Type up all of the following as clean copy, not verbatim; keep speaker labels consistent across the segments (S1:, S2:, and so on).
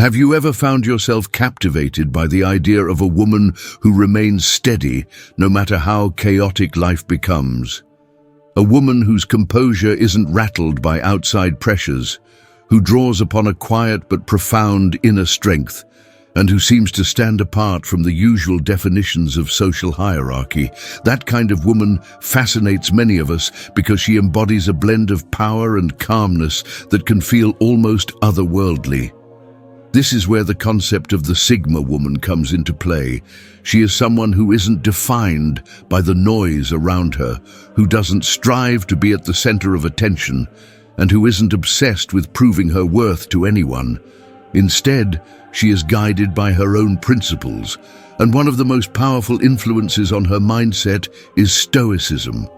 S1: Have you ever found yourself captivated by the idea of a woman who remains steady no matter how chaotic life becomes? A woman whose composure isn't rattled by outside pressures, who draws upon a quiet but profound inner strength, and who seems to stand apart from the usual definitions of social hierarchy. That kind of woman fascinates many of us because she embodies a blend of power and calmness that can feel almost otherworldly. This is where the concept of the Sigma woman comes into play. She is someone who isn't defined by the noise around her, who doesn't strive to be at the center of attention, and who isn't obsessed with proving her worth to anyone. Instead, she is guided by her own principles, and one of the most powerful influences on her mindset is Stoicism.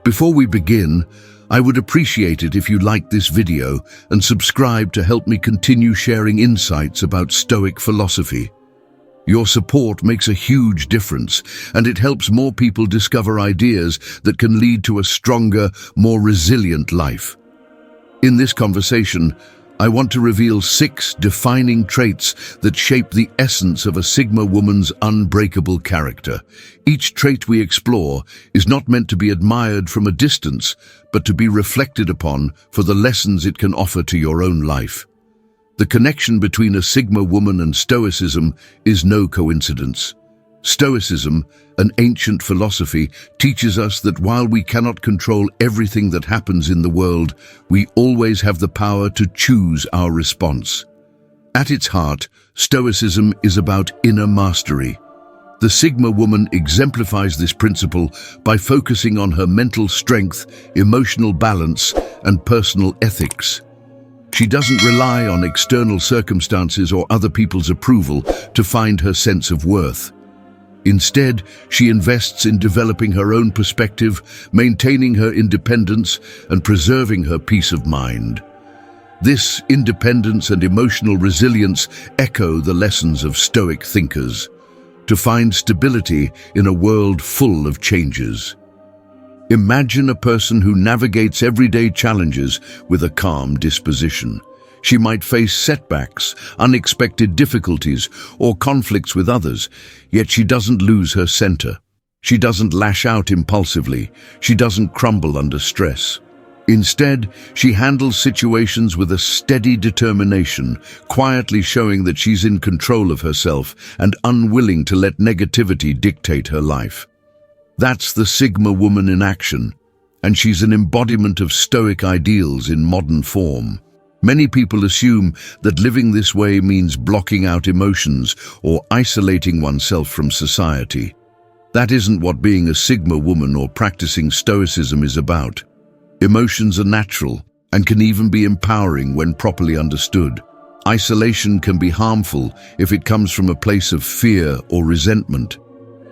S1: Before we begin, I would appreciate it if you liked this video and subscribe to help me continue sharing insights about Stoic philosophy. Your support makes a huge difference, and it helps more people discover ideas that can lead to a stronger, more resilient life. In this conversation, I want to reveal 6 defining traits that shape the essence of a Sigma woman's unbreakable character. Each trait we explore is not meant to be admired from a distance, but to be reflected upon for the lessons it can offer to your own life. The connection between a Sigma woman and Stoicism is no coincidence. Stoicism, an ancient philosophy, teaches us that while we cannot control everything that happens in the world, we always have the power to choose our response. At its heart, Stoicism is about inner mastery. The Sigma woman exemplifies this principle by focusing on her mental strength, emotional balance, and personal ethics. She doesn't rely on external circumstances or other people's approval to find her sense of worth. Instead, she invests in developing her own perspective, maintaining her independence, and preserving her peace of mind. This independence and emotional resilience echo the lessons of Stoic thinkers, to find stability in a world full of changes. Imagine a person who navigates everyday challenges with a calm disposition. She might face setbacks, unexpected difficulties, or conflicts with others, yet she doesn't lose her center. She doesn't lash out impulsively. She doesn't crumble under stress. Instead, she handles situations with a steady determination, quietly showing that she's in control of herself and unwilling to let negativity dictate her life. That's the Sigma woman in action, and she's an embodiment of Stoic ideals in modern form. Many people assume that living this way means blocking out emotions or isolating oneself from society. That isn't what being a Sigma woman or practicing Stoicism is about. Emotions are natural and can even be empowering when properly understood. Isolation can be harmful if it comes from a place of fear or resentment.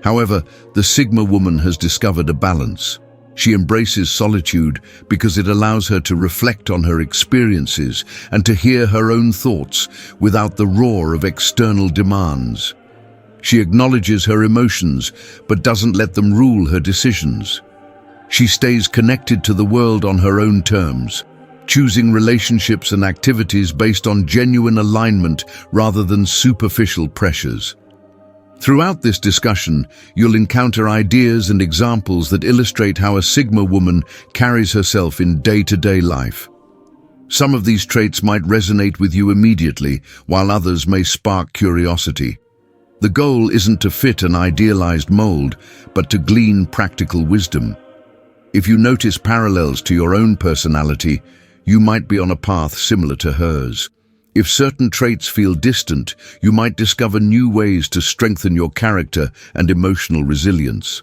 S1: However, the Sigma woman has discovered a balance. She embraces solitude because it allows her to reflect on her experiences and to hear her own thoughts without the roar of external demands. She acknowledges her emotions but doesn't let them rule her decisions. She stays connected to the world on her own terms, choosing relationships and activities based on genuine alignment rather than superficial pressures. Throughout this discussion, you'll encounter ideas and examples that illustrate how a Sigma woman carries herself in day-to-day life. Some of these traits might resonate with you immediately, while others may spark curiosity. The goal isn't to fit an idealized mold, but to glean practical wisdom. If you notice parallels to your own personality, you might be on a path similar to hers. If certain traits feel distant, you might discover new ways to strengthen your character and emotional resilience.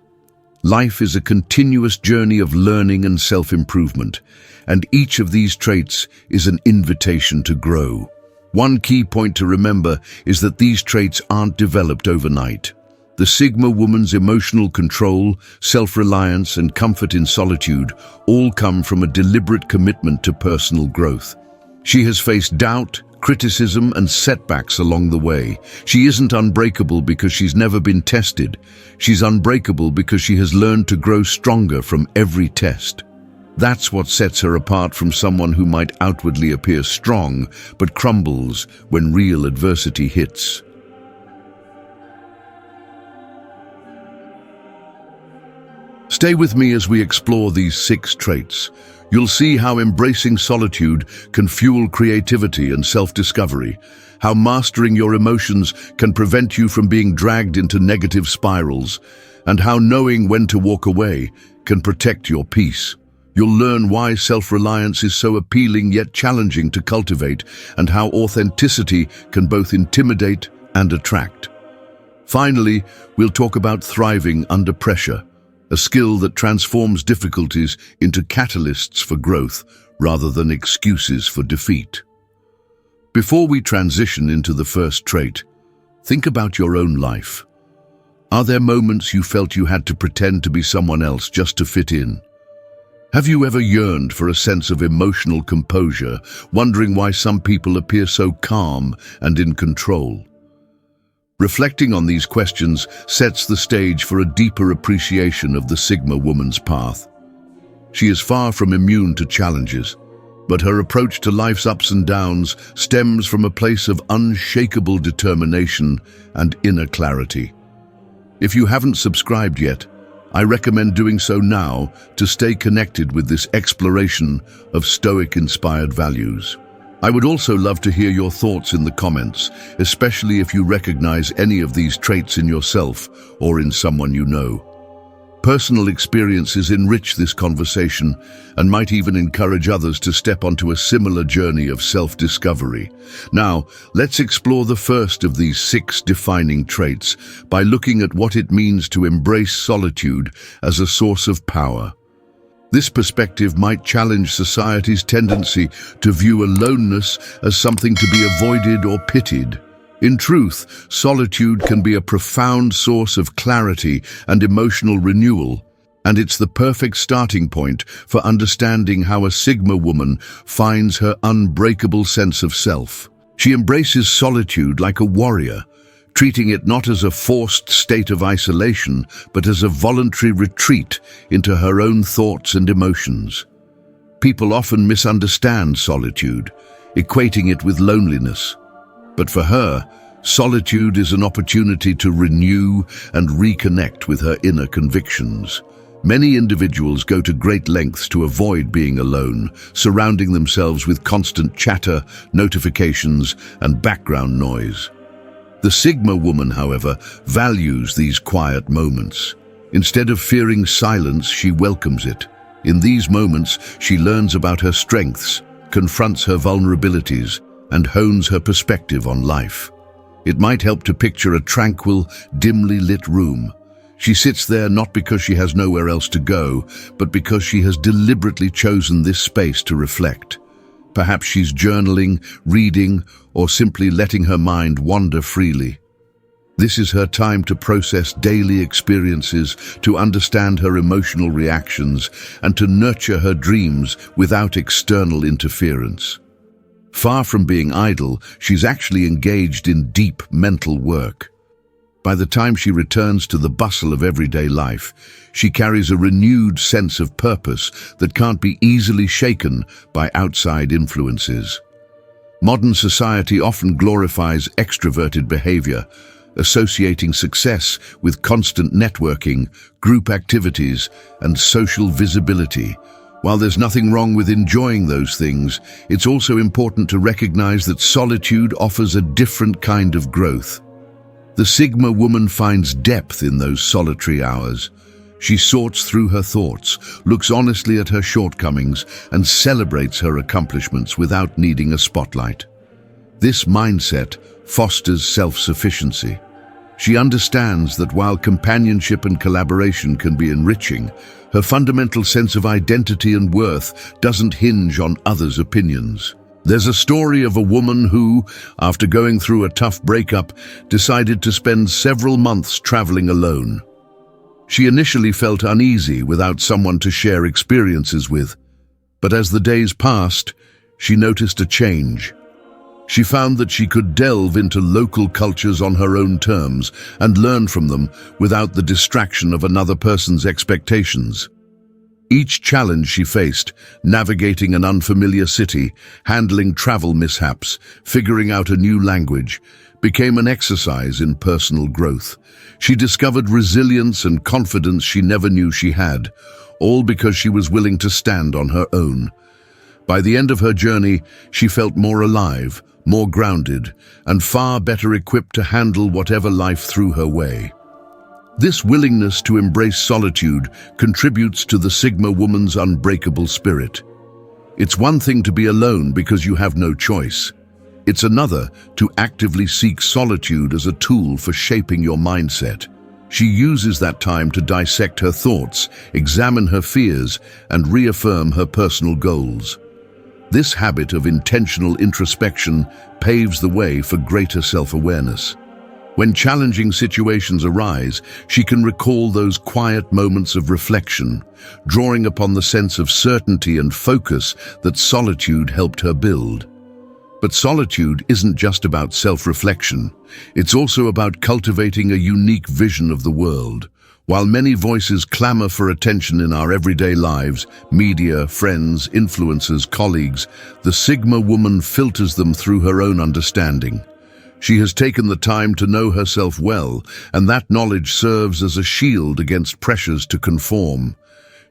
S1: Life is a continuous journey of learning and self-improvement, and each of these traits is an invitation to grow. One key point to remember is that these traits aren't developed overnight. The Sigma woman's emotional control, self-reliance, and comfort in solitude all come from a deliberate commitment to personal growth. She has faced doubt, criticism, and setbacks along the way. She isn't unbreakable because she's never been tested. She's unbreakable because she has learned to grow stronger from every test. That's what sets her apart from someone who might outwardly appear strong, but crumbles when real adversity hits. Stay with me as we explore these 6 traits. You'll see how embracing solitude can fuel creativity and self-discovery, how mastering your emotions can prevent you from being dragged into negative spirals, and how knowing when to walk away can protect your peace. You'll learn why self-reliance is so appealing yet challenging to cultivate, and how authenticity can both intimidate and attract. Finally, we'll talk about thriving under pressure, a skill that transforms difficulties into catalysts for growth rather than excuses for defeat. Before we transition into the first trait, think about your own life. Are there moments you felt you had to pretend to be someone else just to fit in? Have you ever yearned for a sense of emotional composure, wondering why some people appear so calm and in control? Reflecting on these questions sets the stage for a deeper appreciation of the Sigma woman's path. She is far from immune to challenges, but her approach to life's ups and downs stems from a place of unshakable determination and inner clarity. If you haven't subscribed yet, I recommend doing so now to stay connected with this exploration of Stoic-inspired values. I would also love to hear your thoughts in the comments, especially if you recognize any of these traits in yourself or in someone you know. Personal experiences enrich this conversation and might even encourage others to step onto a similar journey of self-discovery. Now, let's explore the first of these 6 defining traits by looking at what it means to embrace solitude as a source of power. This perspective might challenge society's tendency to view aloneness as something to be avoided or pitied. In truth, solitude can be a profound source of clarity and emotional renewal, and it's the perfect starting point for understanding how a Sigma woman finds her unbreakable sense of self. She embraces solitude like a warrior, treating it not as a forced state of isolation, but as a voluntary retreat into her own thoughts and emotions. People often misunderstand solitude, equating it with loneliness. But for her, solitude is an opportunity to renew and reconnect with her inner convictions. Many individuals go to great lengths to avoid being alone, surrounding themselves with constant chatter, notifications, and background noise. The Sigma woman, however, values these quiet moments. Instead of fearing silence, she welcomes it. In these moments, she learns about her strengths, confronts her vulnerabilities, and hones her perspective on life. It might help to picture a tranquil, dimly lit room. She sits there not because she has nowhere else to go, but because she has deliberately chosen this space to reflect. Perhaps she's journaling, reading, or simply letting her mind wander freely. This is her time to process daily experiences, to understand her emotional reactions, and to nurture her dreams without external interference. Far from being idle, she's actually engaged in deep mental work. By the time she returns to the bustle of everyday life, she carries a renewed sense of purpose that can't be easily shaken by outside influences. Modern society often glorifies extroverted behavior, associating success with constant networking, group activities, and social visibility. While there's nothing wrong with enjoying those things, it's also important to recognize that solitude offers a different kind of growth. The Sigma woman finds depth in those solitary hours. She sorts through her thoughts, looks honestly at her shortcomings, and celebrates her accomplishments without needing a spotlight. This mindset fosters self-sufficiency. She understands that while companionship and collaboration can be enriching, her fundamental sense of identity and worth doesn't hinge on others' opinions. There's a story of a woman who, after going through a tough breakup, decided to spend several months traveling alone. She initially felt uneasy without someone to share experiences with, but as the days passed, she noticed a change. She found that she could delve into local cultures on her own terms and learn from them without the distraction of another person's expectations. Each challenge she faced, navigating an unfamiliar city, handling travel mishaps, figuring out a new language, became an exercise in personal growth. She discovered resilience and confidence she never knew she had, all because she was willing to stand on her own. By the end of her journey, she felt more alive, more grounded, and far better equipped to handle whatever life threw her way. This willingness to embrace solitude contributes to the Sigma woman's unbreakable spirit. It's one thing to be alone because you have no choice. It's another to actively seek solitude as a tool for shaping your mindset. She uses that time to dissect her thoughts, examine her fears, and reaffirm her personal goals. This habit of intentional introspection paves the way for greater self-awareness. When challenging situations arise, she can recall those quiet moments of reflection, drawing upon the sense of certainty and focus that solitude helped her build. But solitude isn't just about self-reflection. It's also about cultivating a unique vision of the world. While many voices clamor for attention in our everyday lives, media, friends, influencers, colleagues, the Sigma woman filters them through her own understanding. She has taken the time to know herself well, and that knowledge serves as a shield against pressures to conform.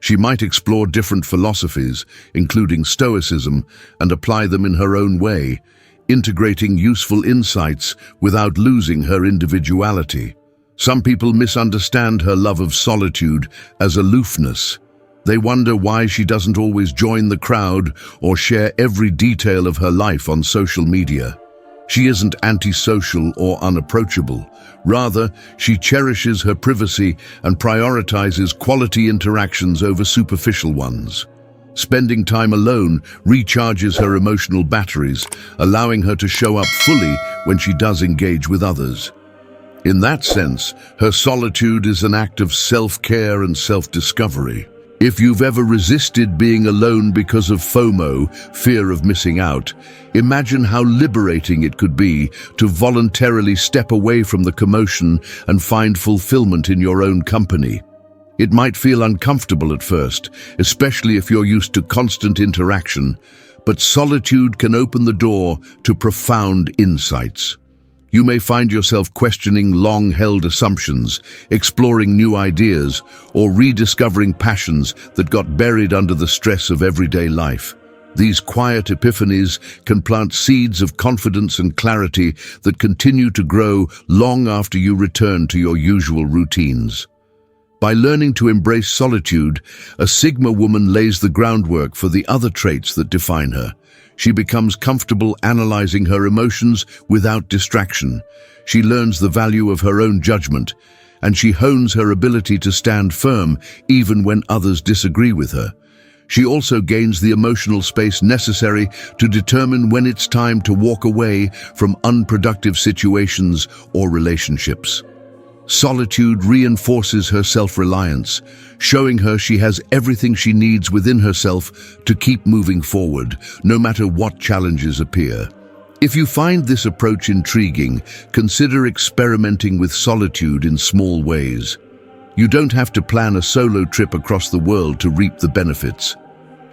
S1: She might explore different philosophies, including Stoicism, and apply them in her own way, integrating useful insights without losing her individuality. Some people misunderstand her love of solitude as aloofness. They wonder why she doesn't always join the crowd or share every detail of her life on social media. She isn't antisocial or unapproachable. Rather, she cherishes her privacy and prioritizes quality interactions over superficial ones. Spending time alone recharges her emotional batteries, allowing her to show up fully when she does engage with others. In that sense, her solitude is an act of self-care and self-discovery. If you've ever resisted being alone because of FOMO, fear of missing out, imagine how liberating it could be to voluntarily step away from the commotion and find fulfillment in your own company. It might feel uncomfortable at first, especially if you're used to constant interaction, but solitude can open the door to profound insights. You may find yourself questioning long-held assumptions, exploring new ideas, or rediscovering passions that got buried under the stress of everyday life. These quiet epiphanies can plant seeds of confidence and clarity that continue to grow long after you return to your usual routines. By learning to embrace solitude, a Sigma woman lays the groundwork for the other traits that define her. She becomes comfortable analyzing her emotions without distraction. She learns the value of her own judgment, and she hones her ability to stand firm even when others disagree with her. She also gains the emotional space necessary to determine when it's time to walk away from unproductive situations or relationships. Solitude reinforces her self-reliance, showing her she has everything she needs within herself to keep moving forward, no matter what challenges appear. If you find this approach intriguing, consider experimenting with solitude in small ways. You don't have to plan a solo trip across the world to reap the benefits.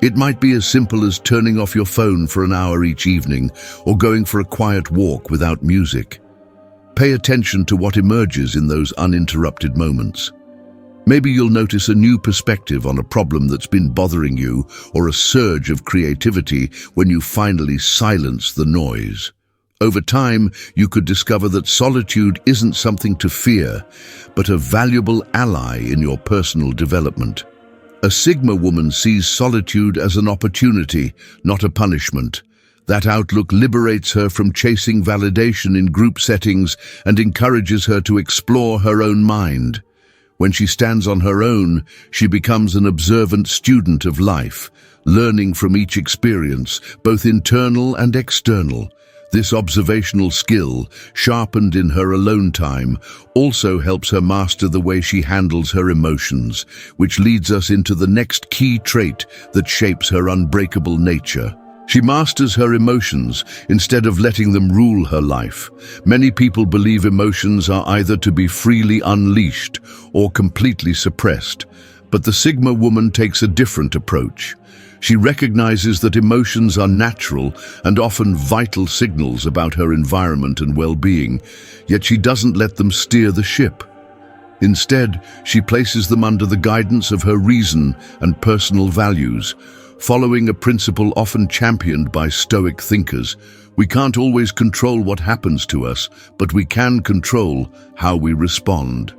S1: It might be as simple as turning off your phone for an hour each evening or going for a quiet walk without music. Pay attention to what emerges in those uninterrupted moments. Maybe you'll notice a new perspective on a problem that's been bothering you, or a surge of creativity when you finally silence the noise. Over time, you could discover that solitude isn't something to fear, but a valuable ally in your personal development. A Sigma woman sees solitude as an opportunity, not a punishment. That outlook liberates her from chasing validation in group settings and encourages her to explore her own mind. When she stands on her own, she becomes an observant student of life, learning from each experience, both internal and external. This observational skill, sharpened in her alone time, also helps her master the way she handles her emotions, which leads us into the next key trait that shapes her unbreakable nature. She masters her emotions instead of letting them rule her life. Many people believe emotions are either to be freely unleashed or completely suppressed. But the Sigma woman takes a different approach. She recognizes that emotions are natural and often vital signals about her environment and well-being, yet she doesn't let them steer the ship. Instead, she places them under the guidance of her reason and personal values. Following a principle often championed by Stoic thinkers, we can't always control what happens to us, but we can control how we respond.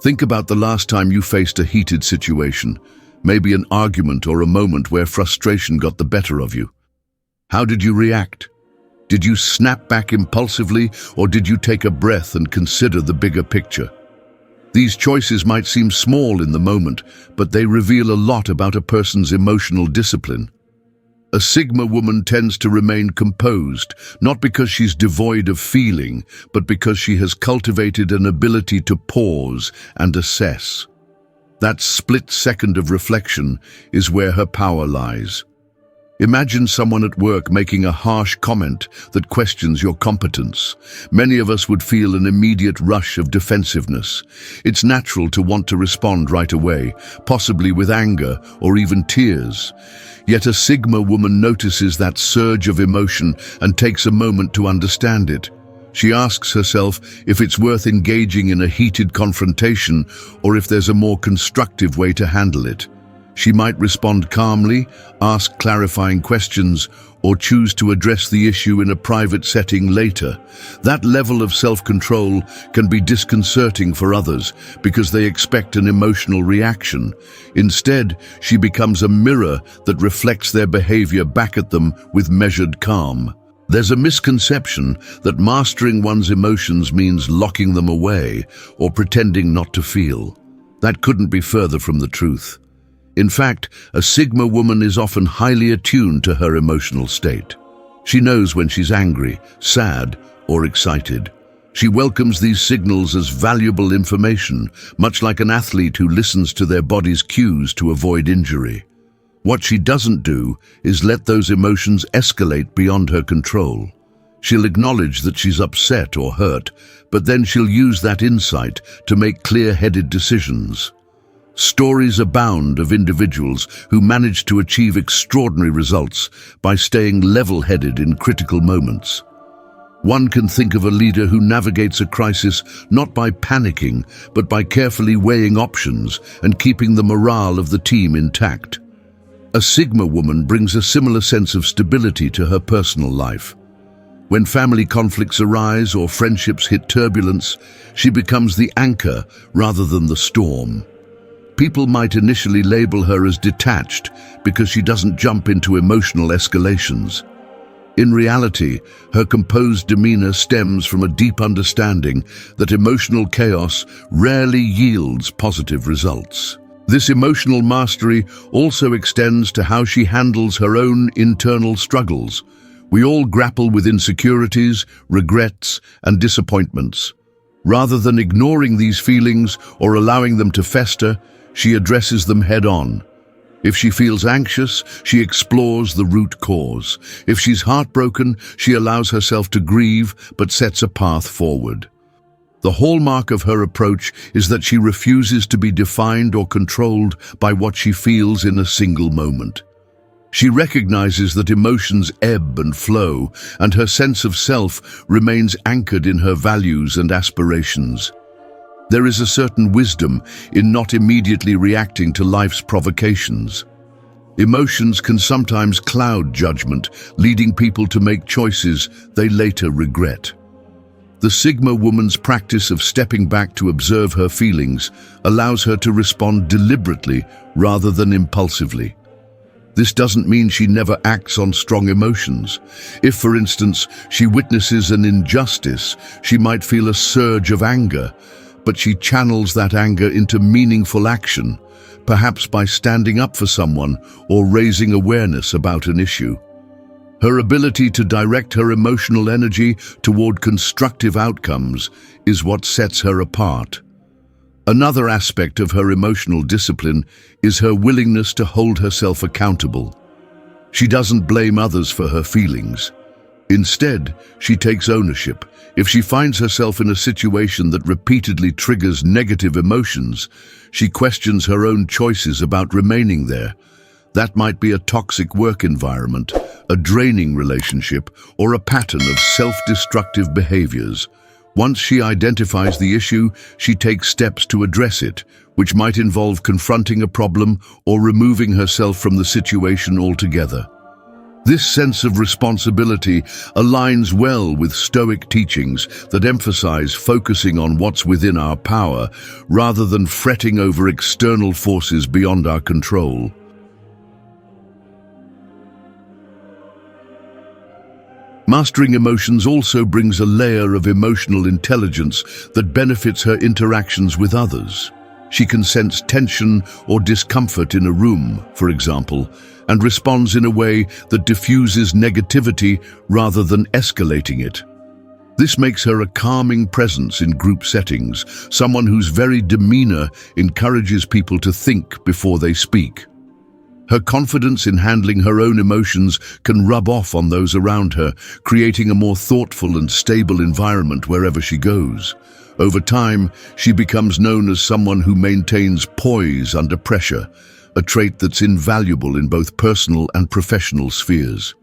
S1: Think about the last time you faced a heated situation, maybe an argument or a moment where frustration got the better of you. How did you react? Did you snap back impulsively, or did you take a breath and consider the bigger picture? These choices might seem small in the moment, but they reveal a lot about a person's emotional discipline. A Sigma woman tends to remain composed, not because she's devoid of feeling, but because she has cultivated an ability to pause and assess. That split second of reflection is where her power lies. Imagine someone at work making a harsh comment that questions your competence. Many of us would feel an immediate rush of defensiveness. It's natural to want to respond right away, possibly with anger or even tears. Yet a Sigma woman notices that surge of emotion and takes a moment to understand it. She asks herself if it's worth engaging in a heated confrontation or if there's a more constructive way to handle it. She might respond calmly, ask clarifying questions, or choose to address the issue in a private setting later. That level of self-control can be disconcerting for others because they expect an emotional reaction. Instead, she becomes a mirror that reflects their behavior back at them with measured calm. There's a misconception that mastering one's emotions means locking them away or pretending not to feel. That couldn't be further from the truth. In fact, a Sigma woman is often highly attuned to her emotional state. She knows when she's angry, sad, or excited. She welcomes these signals as valuable information, much like an athlete who listens to their body's cues to avoid injury. What she doesn't do is let those emotions escalate beyond her control. She'll acknowledge that she's upset or hurt, but then she'll use that insight to make clear-headed decisions. Stories abound of individuals who manage to achieve extraordinary results by staying level-headed in critical moments. One can think of a leader who navigates a crisis not by panicking, but by carefully weighing options and keeping the morale of the team intact. A Sigma woman brings a similar sense of stability to her personal life. When family conflicts arise or friendships hit turbulence, she becomes the anchor rather than the storm. People might initially label her as detached because she doesn't jump into emotional escalations. In reality, her composed demeanor stems from a deep understanding that emotional chaos rarely yields positive results. This emotional mastery also extends to how she handles her own internal struggles. We all grapple with insecurities, regrets, and disappointments. Rather than ignoring these feelings or allowing them to fester, she addresses them head-on. If she feels anxious, she explores the root cause. If she's heartbroken, she allows herself to grieve but sets a path forward. The hallmark of her approach is that she refuses to be defined or controlled by what she feels in a single moment. She recognizes that emotions ebb and flow, and her sense of self remains anchored in her values and aspirations. There is a certain wisdom in not immediately reacting to life's provocations. Emotions can sometimes cloud judgment, leading people to make choices they later regret. The Sigma woman's practice of stepping back to observe her feelings allows her to respond deliberately rather than impulsively. This doesn't mean she never acts on strong emotions. If, for instance, she witnesses an injustice, she might feel a surge of anger, but she channels that anger into meaningful action, perhaps by standing up for someone or raising awareness about an issue. Her ability to direct her emotional energy toward constructive outcomes is what sets her apart. Another aspect of her emotional discipline is her willingness to hold herself accountable. She doesn't blame others for her feelings. Instead, she takes ownership. If she finds herself in a situation that repeatedly triggers negative emotions, she questions her own choices about remaining there. That might be a toxic work environment, a draining relationship, or a pattern of self-destructive behaviors. Once she identifies the issue, she takes steps to address it, which might involve confronting a problem or removing herself from the situation altogether. This sense of responsibility aligns well with Stoic teachings that emphasize focusing on what's within our power rather than fretting over external forces beyond our control. Mastering emotions also brings a layer of emotional intelligence that benefits her interactions with others. She can sense tension or discomfort in a room, for example, and responds in a way that diffuses negativity rather than escalating it. This makes her a calming presence in group settings, someone whose very demeanor encourages people to think before they speak. Her confidence in handling her own emotions can rub off on those around her, creating a more thoughtful and stable environment wherever she goes. Over time, she becomes known as someone who maintains poise under pressure, a trait that's invaluable in both personal and professional spheres.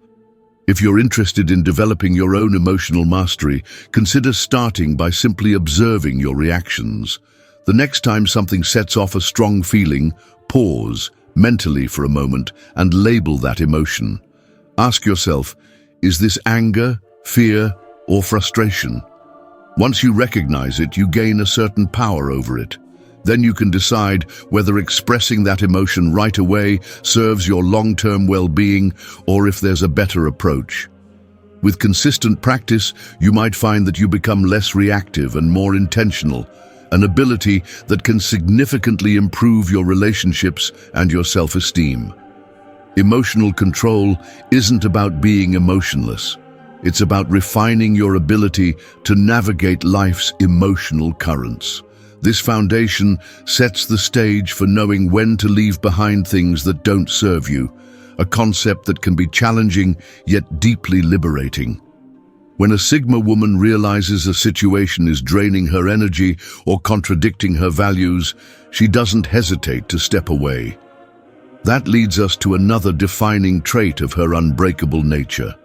S1: If you're interested in developing your own emotional mastery, consider starting by simply observing your reactions. The next time something sets off a strong feeling, pause mentally for a moment and label that emotion. Ask yourself, is this anger, fear, or frustration? Once you recognize it, you gain a certain power over it. Then you can decide whether expressing that emotion right away serves your long-term well-being or if there's a better approach. With consistent practice, you might find that you become less reactive and more intentional, an ability that can significantly improve your relationships and your self-esteem. Emotional control isn't about being emotionless. It's about refining your ability to navigate life's emotional currents. This foundation sets the stage for knowing when to leave behind things that don't serve you, a concept that can be challenging yet deeply liberating. When a Sigma woman realizes a situation is draining her energy or contradicting her values, she doesn't hesitate to step away. That leads us to another defining trait of her unbreakable nature: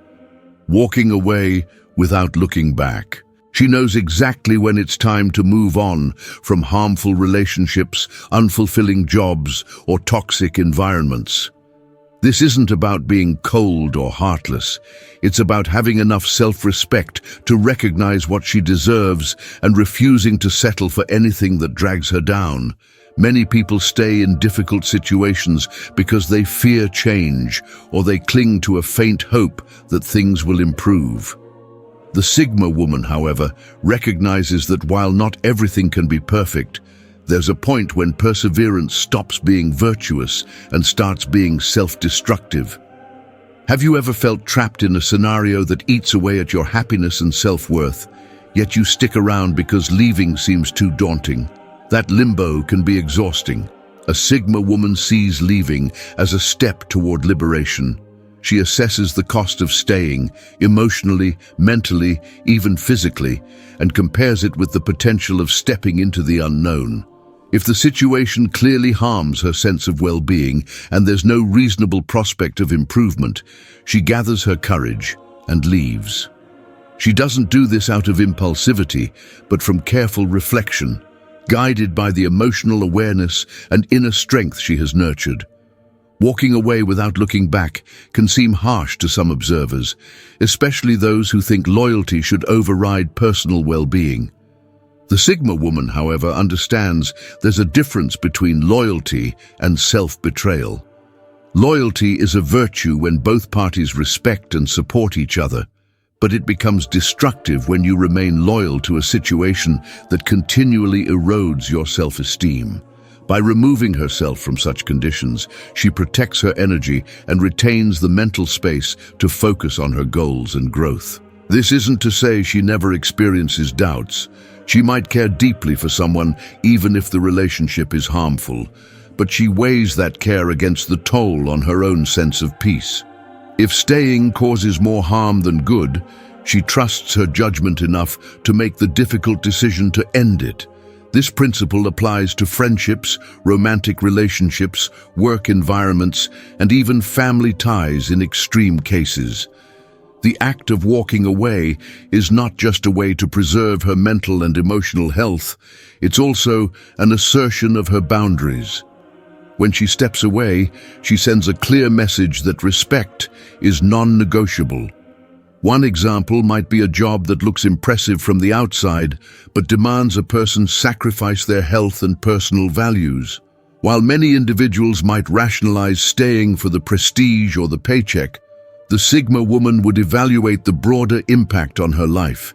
S1: walking away without looking back. She knows exactly when it's time to move on from harmful relationships, unfulfilling jobs, or toxic environments. This isn't about being cold or heartless. It's about having enough self-respect to recognize what she deserves and refusing to settle for anything that drags her down. Many people stay in difficult situations because they fear change or they cling to a faint hope that things will improve. The Sigma woman, however, recognizes that while not everything can be perfect, there's a point when perseverance stops being virtuous and starts being self-destructive. Have you ever felt trapped in a scenario that eats away at your happiness and self-worth, yet you stick around because leaving seems too daunting? That limbo can be exhausting. A Sigma woman sees leaving as a step toward liberation. She assesses the cost of staying, emotionally, mentally, even physically, and compares it with the potential of stepping into the unknown. If the situation clearly harms her sense of well-being and there's no reasonable prospect of improvement, she gathers her courage and leaves. She doesn't do this out of impulsivity, but from careful reflection, guided by the emotional awareness and inner strength she has nurtured. Walking away without looking back can seem harsh to some observers, especially those who think loyalty should override personal well-being. The Sigma woman, however, understands there's a difference between loyalty and self-betrayal. Loyalty is a virtue when both parties respect and support each other, but it becomes destructive when you remain loyal to a situation that continually erodes your self-esteem. By removing herself from such conditions, she protects her energy and retains the mental space to focus on her goals and growth. This isn't to say she never experiences doubts. She might care deeply for someone even if the relationship is harmful, but she weighs that care against the toll on her own sense of peace. If staying causes more harm than good, she trusts her judgment enough to make the difficult decision to end it. This principle applies to friendships, romantic relationships, work environments, and even family ties in extreme cases. The act of walking away is not just a way to preserve her mental and emotional health, it's also an assertion of her boundaries. When she steps away, she sends a clear message that respect is non-negotiable. One example might be a job that looks impressive from the outside, but demands a person sacrifice their health and personal values. While many individuals might rationalize staying for the prestige or the paycheck, the Sigma woman would evaluate the broader impact on her life.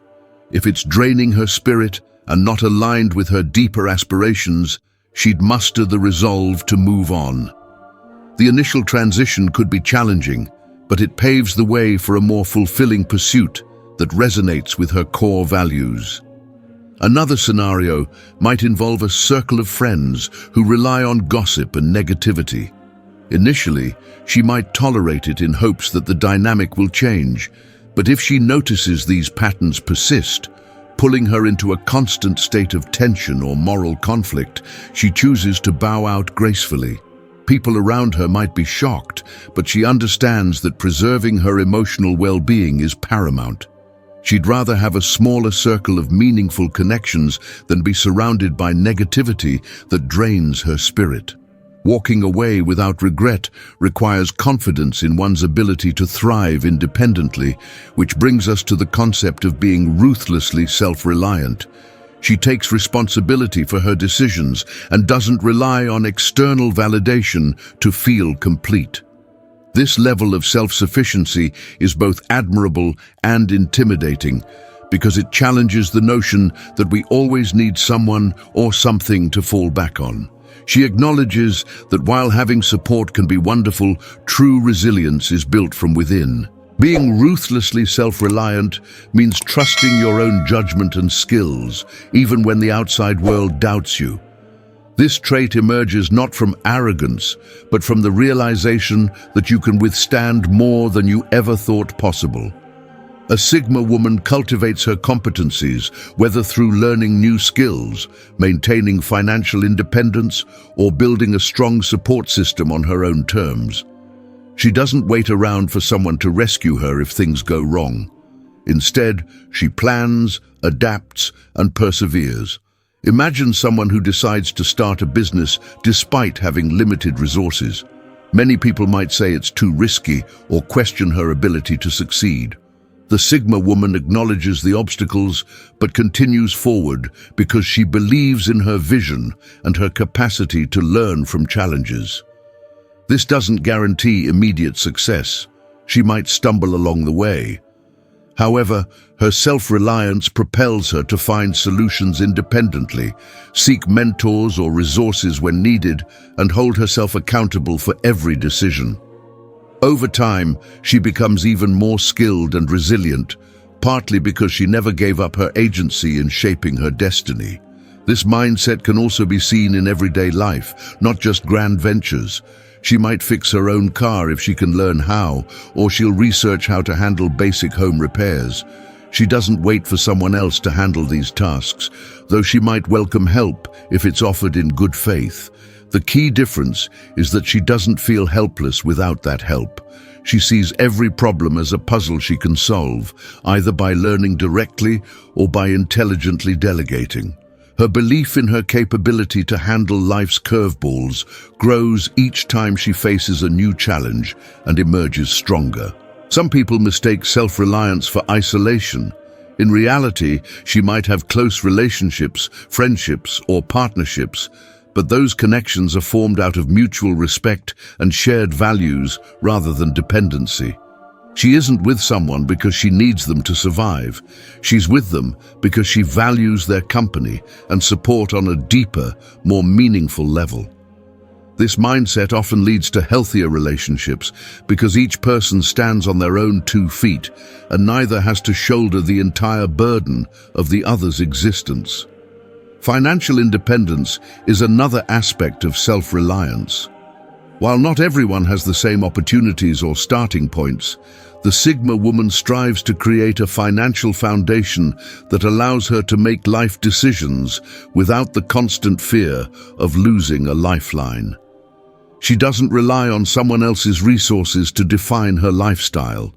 S1: If it's draining her spirit and not aligned with her deeper aspirations, she'd muster the resolve to move on. The initial transition could be challenging, but it paves the way for a more fulfilling pursuit that resonates with her core values. Another scenario might involve a circle of friends who rely on gossip and negativity. Initially, she might tolerate it in hopes that the dynamic will change, but if she notices these patterns persist, pulling her into a constant state of tension or moral conflict, she chooses to bow out gracefully. People around her might be shocked, but she understands that preserving her emotional well-being is paramount. She'd rather have a smaller circle of meaningful connections than be surrounded by negativity that drains her spirit. Walking away without regret requires confidence in one's ability to thrive independently, which brings us to the concept of being ruthlessly self-reliant. She takes responsibility for her decisions and doesn't rely on external validation to feel complete. This level of self-sufficiency is both admirable and intimidating, because it challenges the notion that we always need someone or something to fall back on. She acknowledges that while having support can be wonderful, true resilience is built from within. Being ruthlessly self-reliant means trusting your own judgment and skills, even when the outside world doubts you. This trait emerges not from arrogance, but from the realization that you can withstand more than you ever thought possible. A Sigma woman cultivates her competencies, whether through learning new skills, maintaining financial independence, or building a strong support system on her own terms. She doesn't wait around for someone to rescue her if things go wrong. Instead, she plans, adapts, and perseveres. Imagine someone who decides to start a business despite having limited resources. Many people might say it's too risky or question her ability to succeed. The Sigma woman acknowledges the obstacles but continues forward because she believes in her vision and her capacity to learn from challenges. This doesn't guarantee immediate success. She might stumble along the way. However, her self-reliance propels her to find solutions independently, seek mentors or resources when needed, and hold herself accountable for every decision. Over time, she becomes even more skilled and resilient, partly because she never gave up her agency in shaping her destiny. This mindset can also be seen in everyday life, not just grand ventures. She might fix her own car if she can learn how, or she'll research how to handle basic home repairs. She doesn't wait for someone else to handle these tasks, though she might welcome help if it's offered in good faith. The key difference is that she doesn't feel helpless without that help. She sees every problem as a puzzle she can solve, either by learning directly or by intelligently delegating. Her belief in her capability to handle life's curveballs grows each time she faces a new challenge and emerges stronger. Some people mistake self-reliance for isolation. In reality, she might have close relationships, friendships, or partnerships, but those connections are formed out of mutual respect and shared values rather than dependency. She isn't with someone because she needs them to survive. She's with them because she values their company and support on a deeper, more meaningful level. This mindset often leads to healthier relationships because each person stands on their own 2 feet and neither has to shoulder the entire burden of the other's existence. Financial independence is another aspect of self-reliance. While not everyone has the same opportunities or starting points, the Sigma woman strives to create a financial foundation that allows her to make life decisions without the constant fear of losing a lifeline. She doesn't rely on someone else's resources to define her lifestyle.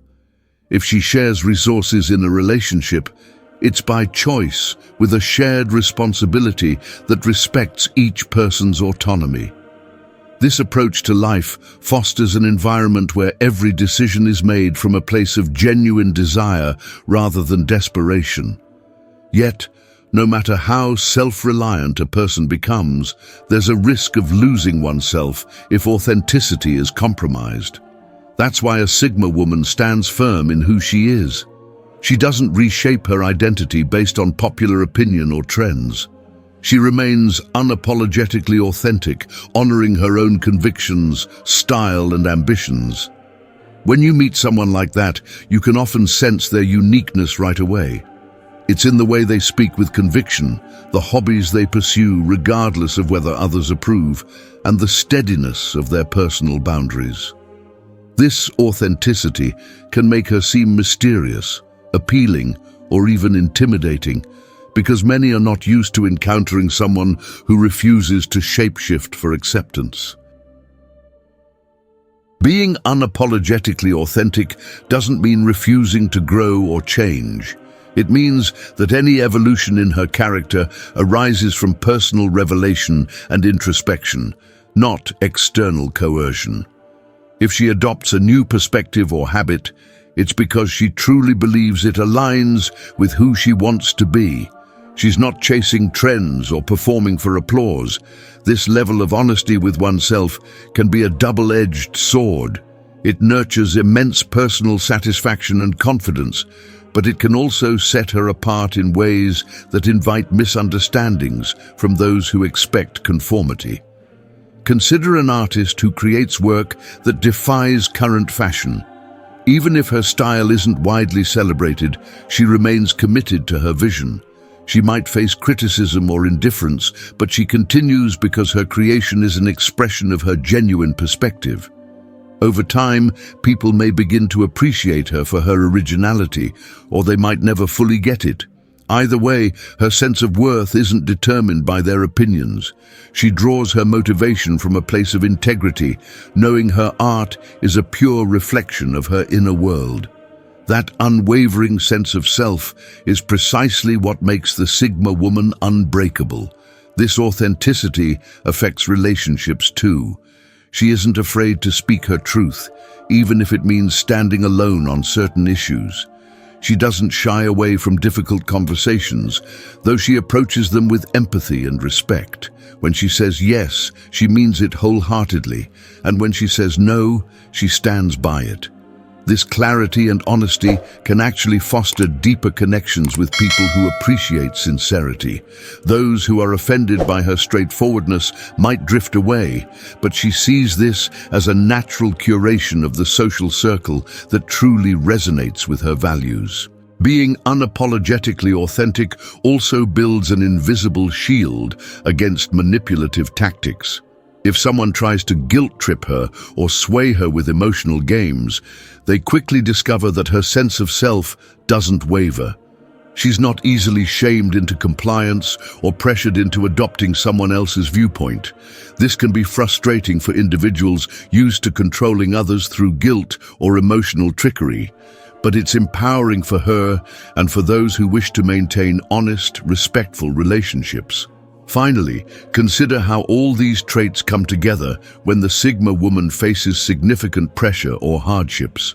S1: If she shares resources in a relationship, it's by choice, with a shared responsibility that respects each person's autonomy. This approach to life fosters an environment where every decision is made from a place of genuine desire rather than desperation. Yet, no matter how self-reliant a person becomes, there's a risk of losing oneself if authenticity is compromised. That's why a Sigma woman stands firm in who she is. She doesn't reshape her identity based on popular opinion or trends. She remains unapologetically authentic, honoring her own convictions, style, and ambitions. When you meet someone like that, you can often sense their uniqueness right away. It's in the way they speak with conviction, the hobbies they pursue regardless of whether others approve, and the steadiness of their personal boundaries. This authenticity can make her seem mysterious, appealing, or even intimidating, because many are not used to encountering someone who refuses to shapeshift for acceptance. Being unapologetically authentic doesn't mean refusing to grow or change. It means that any evolution in her character arises from personal revelation and introspection, not external coercion. If she adopts a new perspective or habit, it's because she truly believes it aligns with who she wants to be. She's not chasing trends or performing for applause. This level of honesty with oneself can be a double-edged sword. It nurtures immense personal satisfaction and confidence, but it can also set her apart in ways that invite misunderstandings from those who expect conformity. Consider an artist who creates work that defies current fashion. Even if her style isn't widely celebrated, she remains committed to her vision. She might face criticism or indifference, but she continues because her creation is an expression of her genuine perspective. Over time, people may begin to appreciate her for her originality, or they might never fully get it. Either way, her sense of worth isn't determined by their opinions. She draws her motivation from a place of integrity, knowing her art is a pure reflection of her inner world. That unwavering sense of self is precisely what makes the Sigma woman unbreakable. This authenticity affects relationships too. She isn't afraid to speak her truth, even if it means standing alone on certain issues. She doesn't shy away from difficult conversations, though she approaches them with empathy and respect. When she says yes, she means it wholeheartedly, and when she says no, she stands by it. This clarity and honesty can actually foster deeper connections with people who appreciate sincerity. Those who are offended by her straightforwardness might drift away, but she sees this as a natural curation of the social circle that truly resonates with her values. Being unapologetically authentic also builds an invisible shield against manipulative tactics. If someone tries to guilt-trip her or sway her with emotional games, they quickly discover that her sense of self doesn't waver. She's not easily shamed into compliance or pressured into adopting someone else's viewpoint. This can be frustrating for individuals used to controlling others through guilt or emotional trickery, but it's empowering for her and for those who wish to maintain honest, respectful relationships. Finally, consider how all these traits come together when the Sigma woman faces significant pressure or hardships.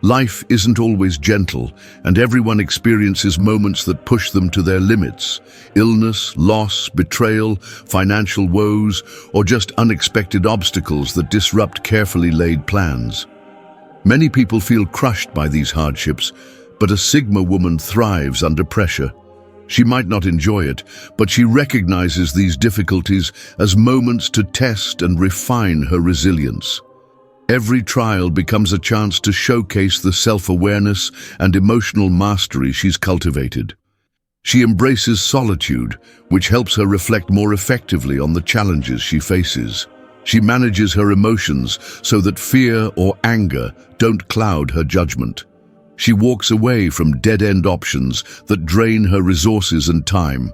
S1: Life isn't always gentle, and everyone experiences moments that push them to their limits. Illness, loss, betrayal, financial woes, or just unexpected obstacles that disrupt carefully laid plans. Many people feel crushed by these hardships, but a Sigma woman thrives under pressure. She might not enjoy it, but she recognizes these difficulties as moments to test and refine her resilience. Every trial becomes a chance to showcase the self-awareness and emotional mastery she's cultivated. She embraces solitude, which helps her reflect more effectively on the challenges she faces. She manages her emotions so that fear or anger don't cloud her judgment. She walks away from dead-end options that drain her resources and time.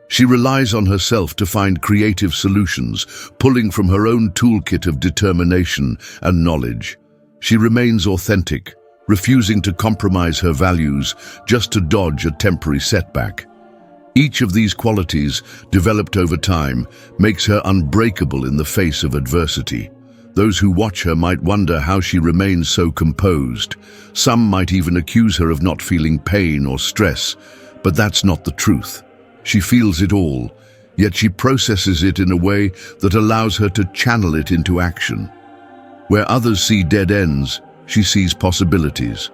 S1: She relies on herself to find creative solutions, pulling from her own toolkit of determination and knowledge. She remains authentic, refusing to compromise her values just to dodge a temporary setback. Each of these qualities, developed over time, makes her unbreakable in the face of adversity. Those who watch her might wonder how she remains so composed. Some might even accuse her of not feeling pain or stress, but that's not the truth. She feels it all, yet she processes it in a way that allows her to channel it into action. Where others see dead ends, she sees possibilities.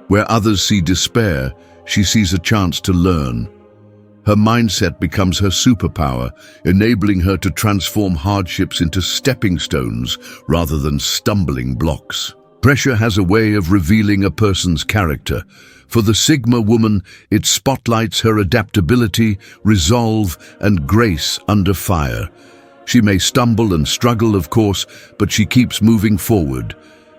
S1: Where others see despair, she sees a chance to learn. Her mindset becomes her superpower, enabling her to transform hardships into stepping stones rather than stumbling blocks. Pressure has a way of revealing a person's character. For the Sigma woman, it spotlights her adaptability, resolve, and grace under fire. She may stumble and struggle, of course, but she keeps moving forward.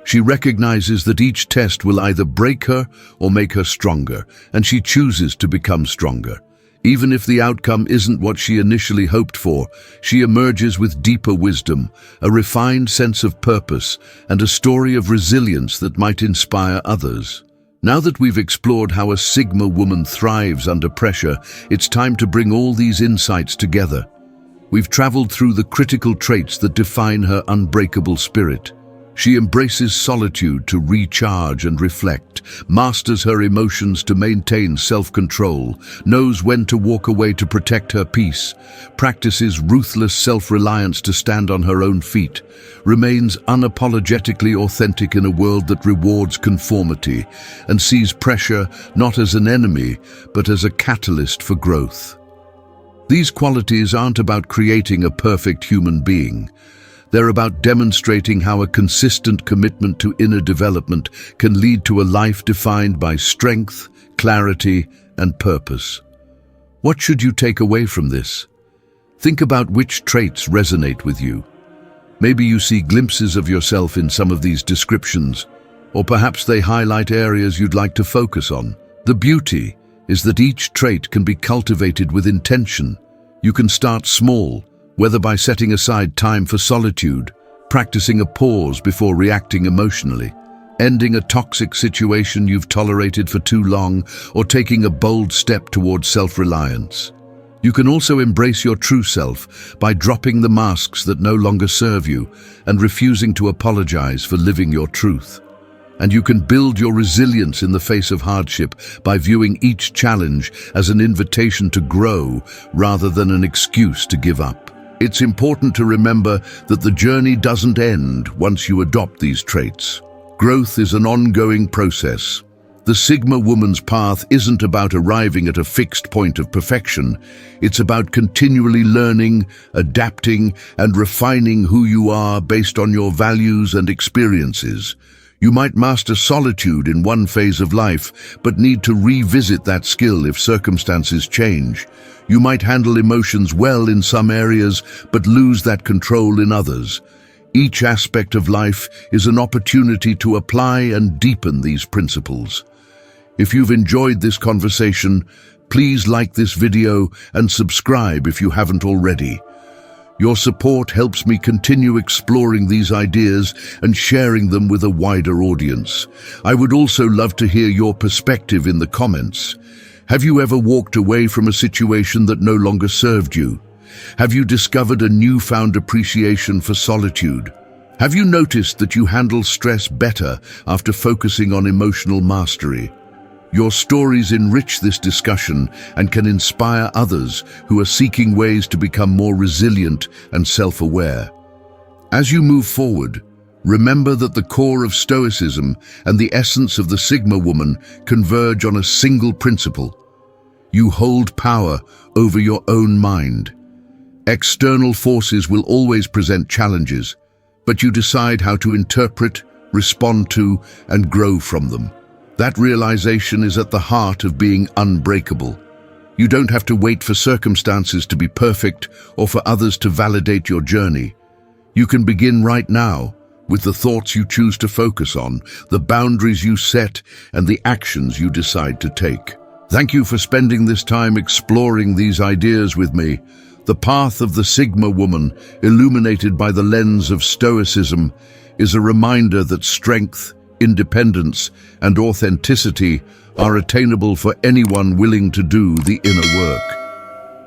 S1: She recognizes that each test will either break her or make her stronger, and she chooses to become stronger. Even if the outcome isn't what she initially hoped for, she emerges with deeper wisdom, a refined sense of purpose, and a story of resilience that might inspire others. Now that we've explored how a Sigma woman thrives under pressure, it's time to bring all these insights together. We've traveled through the critical traits that define her unbreakable spirit. She embraces solitude to recharge and reflect, masters her emotions to maintain self-control, knows when to walk away to protect her peace, practices ruthless self-reliance to stand on her own feet, remains unapologetically authentic in a world that rewards conformity, and sees pressure not as an enemy, but as a catalyst for growth. These qualities aren't about creating a perfect human being. They're about demonstrating how a consistent commitment to inner development can lead to a life defined by strength, clarity, and purpose. What should you take away from this? Think about which traits resonate with you. Maybe you see glimpses of yourself in some of these descriptions, or perhaps they highlight areas you'd like to focus on. The beauty is that each trait can be cultivated with intention. You can start small, whether by setting aside time for solitude, practicing a pause before reacting emotionally, ending a toxic situation you've tolerated for too long, or taking a bold step towards self-reliance. You can also embrace your true self by dropping the masks that no longer serve you and refusing to apologize for living your truth. And you can build your resilience in the face of hardship by viewing each challenge as an invitation to grow rather than an excuse to give up. It's important to remember that the journey doesn't end once you adopt these traits. Growth is an ongoing process. The Sigma woman's path isn't about arriving at a fixed point of perfection. It's about continually learning, adapting, and refining who you are based on your values and experiences. You might master solitude in one phase of life, but need to revisit that skill if circumstances change. You might handle emotions well in some areas, but lose that control in others. Each aspect of life is an opportunity to apply and deepen these principles. If you've enjoyed this conversation, please like this video and subscribe if you haven't already. Your support helps me continue exploring these ideas and sharing them with a wider audience. I would also love to hear your perspective in the comments. Have you ever walked away from a situation that no longer served you? Have you discovered a newfound appreciation for solitude? Have you noticed that you handle stress better after focusing on emotional mastery? Your stories enrich this discussion and can inspire others who are seeking ways to become more resilient and self-aware. As you move forward, remember that the core of Stoicism and the essence of the Sigma woman converge on a single principle. You hold power over your own mind. External forces will always present challenges, but you decide how to interpret, respond to, and grow from them. That realization is at the heart of being unbreakable. You don't have to wait for circumstances to be perfect or for others to validate your journey. You can begin right now with the thoughts you choose to focus on, the boundaries you set, and the actions you decide to take. Thank you for spending this time exploring these ideas with me. The path of the Sigma woman, illuminated by the lens of Stoicism, is a reminder that strength, independence, and authenticity are attainable for anyone willing to do the inner work.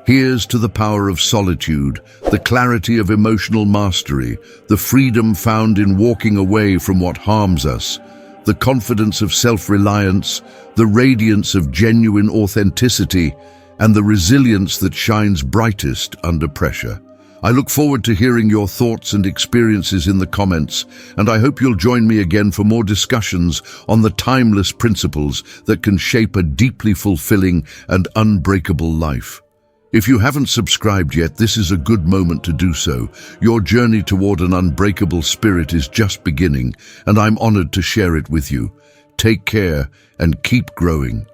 S1: Here's to the power of solitude, the clarity of emotional mastery, the freedom found in walking away from what harms us, the confidence of self-reliance, the radiance of genuine authenticity, and the resilience that shines brightest under pressure. I look forward to hearing your thoughts and experiences in the comments, and I hope you'll join me again for more discussions on the timeless principles that can shape a deeply fulfilling and unbreakable life. If you haven't subscribed yet, this is a good moment to do so. Your journey toward an unbreakable spirit is just beginning, and I'm honored to share it with you. Take care and keep growing.